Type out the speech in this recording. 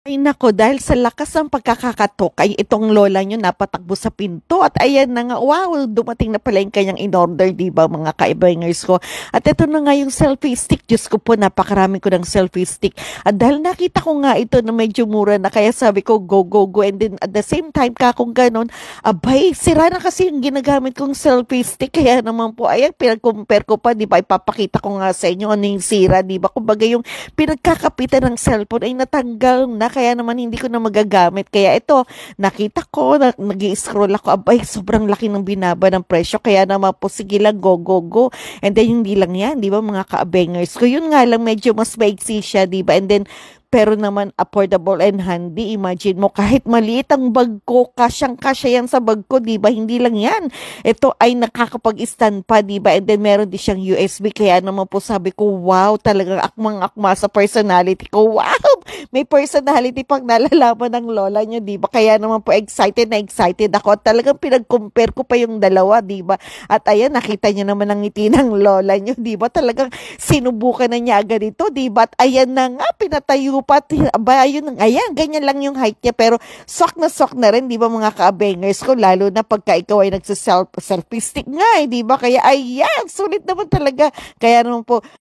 Ay naku, dahil sa lakas ng pagkakakatok ay itong lola niyo napatakbo sa pinto at ayan na nga, wow, dumating na pala yung kanyang in-order, di ba mga kaibangers ko. At ito na nga yung selfie stick. Diyos ko po, napakarami ko ng selfie stick. At dahil nakita ko nga ito na medyo mura na, kaya sabi ko, go, go, go. And then at the same time, kung ganon, abay, sira na kasi yung ginagamit kong selfie stick. Kaya naman po, ayan, pinag-compare ko pa, di ba, ipapakita ko nga sa inyo ano yung sira, di ba. Kumbaga yung pinagkakapitan ng cellphone ay natanggal na, kaya naman hindi ko na magagamit. Kaya ito, nakita ko, nag-i-scroll ako, abay, sobrang laki ng binaba ng presyo. Kaya naman po, sige lang, go, go, go. And then, hindi lang yan, di ba, mga ka-abengers ko. Yun nga lang, medyo mas maiksi siya, di ba? And then, pero naman affordable and handy. Imagine mo, kahit maliit ang bag ko, kasyang-kasya yan sa bag ko, di ba? Hindi lang yan. Ito ay nakakapag-stand pa, di ba? And then meron din siyang USB. Kaya naman po sabi ko, wow, talagang akmang-akma sa personality ko. Wow! May personality pang nalalaman ng lola niyo, di ba? Kaya naman po excited na excited ako. At talagang pinag-compare ko pa yung dalawa, di ba? At ayan, nakita niyo naman ang ngiti ng lola niyo, di ba? Talagang sinubukan na niya agad ito, di ba? At ayan na nga, pinatayo pa. Aba, ayun, ayan, ganyan lang yung height niya. Pero sok na rin, di ba mga ka-bangers ko? Lalo na pagka ikaw ay nagsiselfie stick nga, di ba? Kaya ayan, sulit naman talaga. Kaya naman po,